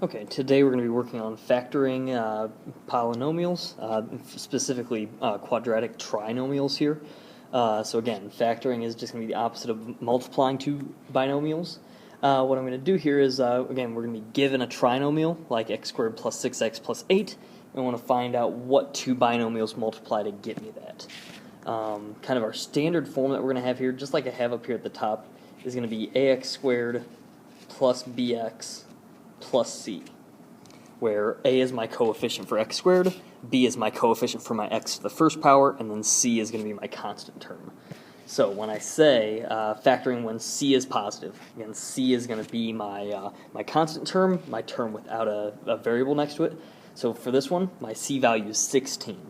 Okay, today we're going to be working on factoring polynomials, specifically quadratic trinomials here. So again, factoring is just going to be the opposite of multiplying two binomials. What I'm going to do here is, again, we're going to be given a trinomial, like x squared plus 6x plus 8, and I want to find out what two binomials multiply to get me that. Kind of our standard form that we're going to have here, just like I have up here at the top, is going to be ax squared plus bx plus c, where a is my coefficient for x squared, b is my coefficient for my x to the first power, and then c is going to be my constant term. So when I say factoring when c is positive, again, c is going to be my constant term, my term without a variable next to it. So for this one, my c value is 16.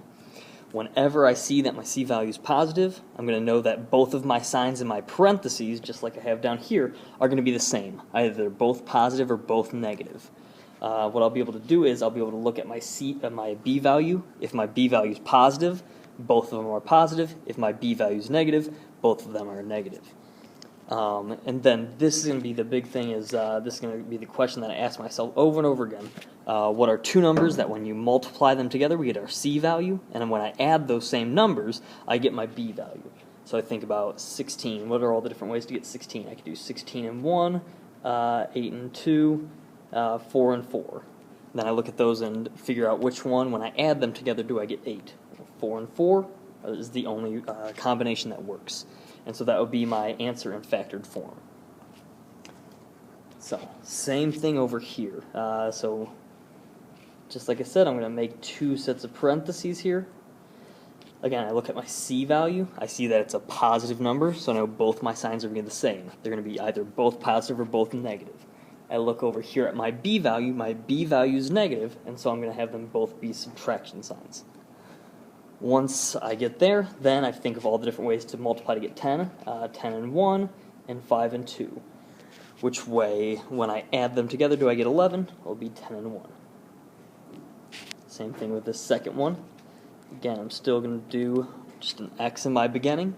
Whenever I see that my c value is positive, I'm going to know that both of my signs in my parentheses, just like I have down here, are going to be the same. Either they're both positive or both negative. What I'll be able to do is I'll be able to look at my b value. If my b value is positive, both of them are positive. If my b value is negative, both of them are negative. And then this is going to be the big thing, is this is going to be the question that I ask myself over and over again. What are two numbers that when you multiply them together, we get our c value, and then when I add those same numbers, I get my b value. So I think about 16. What are all the different ways to get 16? I could do 16 and 1, 8 and 2, 4 and 4. Then I look at those and figure out which one, when I add them together, do I get 8. 4 and 4 is the only combination that works. And so that would be my answer in factored form. So, same thing over here. So, just like I said, I'm going to make two sets of parentheses here. Again, I look at my c value. I see that it's a positive number, so I know both my signs are going to be the same. They're going to be either both positive or both negative. I look over here at my b value. My b value is negative, and so I'm going to have them both be subtraction signs. Once I get there, then I think of all the different ways to multiply to get 10. 10 and 1, and 5 and 2. Which way, when I add them together, do I get 11? It'll be 10 and 1. Same thing with this second one. Again, I'm still going to do just an x in my beginning.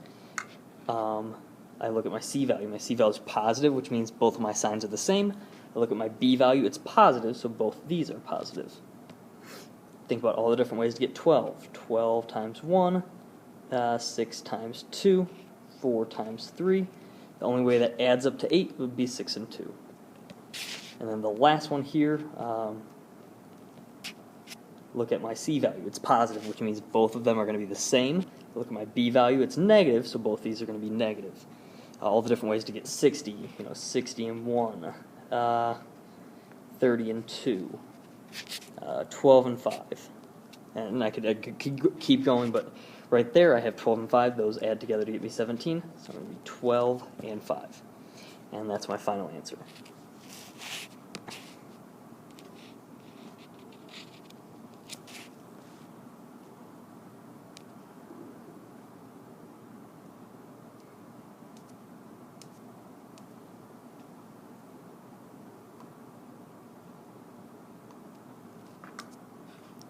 I look at my c value. My c value is positive, which means both of my signs are the same. I look at my b value. It's positive, so both of these are positive. Think about all the different ways to get 12. 12 times 1, 6 times 2, 4 times 3. The only way that adds up to 8 would be 6 and 2. And then the last one here, look at my c value. It's positive, which means both of them are going to be the same. Look at my b value. It's negative, so both these are going to be negative. All the different ways to get 60. 60 and 1, 30 and 2. 12 and 5, and I could keep going, but right there I have 12 and 5. Those add together to get me 17, so I'm going to be 12 and 5, and that's my final answer.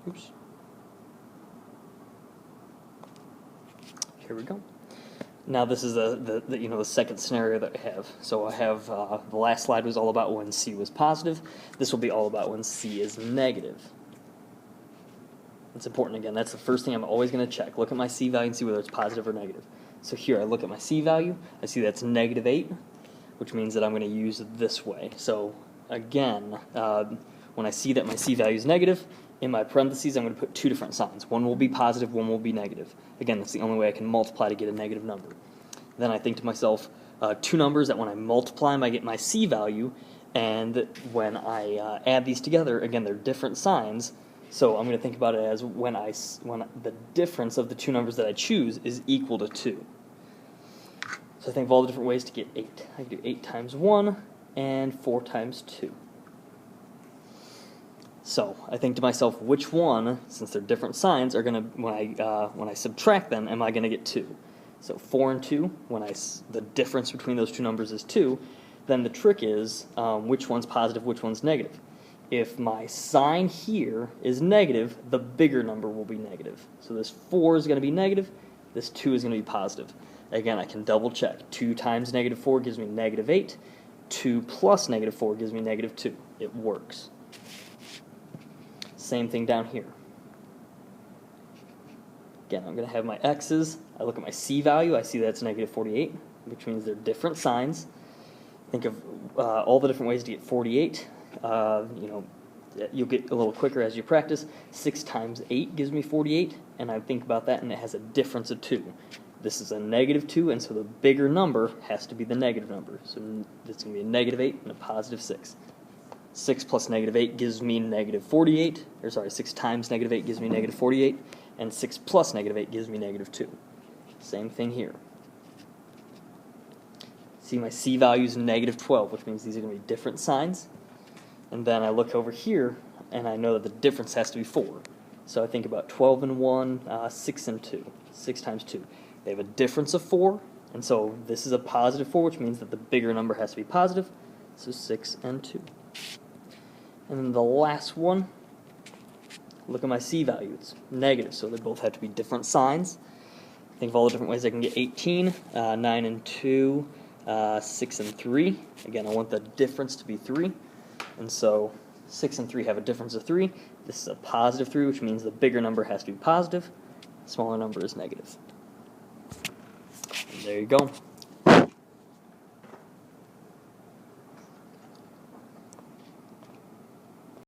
Oops. Here we go. Now this is the second scenario that I have. So I have the last slide was all about when c was positive. This will be all about when c is negative. It's important again. That's the first thing I'm always going to check. Look at my c value and see whether it's positive or negative. So here I look at my c value. I see that's negative 8, which means that I'm going to use it this way. So again, when I see that my c value is negative, in my parentheses, I'm going to put two different signs. One will be positive, one will be negative. Again, that's the only way I can multiply to get a negative number. Then I think to myself, two numbers that when I multiply them, I get my c value, and when I add these together, again, they're different signs, so I'm going to think about it as when the difference of the two numbers that I choose is equal to 2. So I think of all the different ways to get 8. I can do 8 times 1 and 4 times 2. So I think to myself, which one, since they're different signs, are going to, when I subtract them, am I going to get 2? So 4 and 2, when the difference between those two numbers is 2, then the trick is which one's positive, which one's negative. If my sign here is negative, the bigger number will be negative. So this 4 is going to be negative, this 2 is going to be positive. Again, I can double check. 2 times negative 4 gives me negative 8. 2 plus negative 4 gives me negative 2. It works. Same thing down here. Again, I'm going to have my x's. I look at my c value. I see that's negative 48, which means they're different signs. Think of all the different ways to get 48. You'll get a little quicker as you practice. 6 times 8 gives me 48, and I think about that, and it has a difference of 2. This is a negative 2, and so the bigger number has to be the negative number. So it's going to be a negative 8 and a positive 6. 6 plus negative 8 gives me negative 48, 6 times negative 8 gives me negative 48, and 6 plus negative 8 gives me negative 2. Same thing here. See, my c value is negative 12, which means these are going to be different signs. And then I look over here, and I know that the difference has to be 4. So I think about 12 and 1, 6 and 2. 6 times 2. They have a difference of 4, and so this is a positive 4, which means that the bigger number has to be positive. So 6 and 2. And then the last one, look at my c value. It's negative, so they both have to be different signs. Think of all the different ways I can get 18, 9 and 2, 6 and 3. Again, I want the difference to be 3. And so 6 and 3 have a difference of 3. This is a positive 3, which means the bigger number has to be positive. The smaller number is negative. And there you go.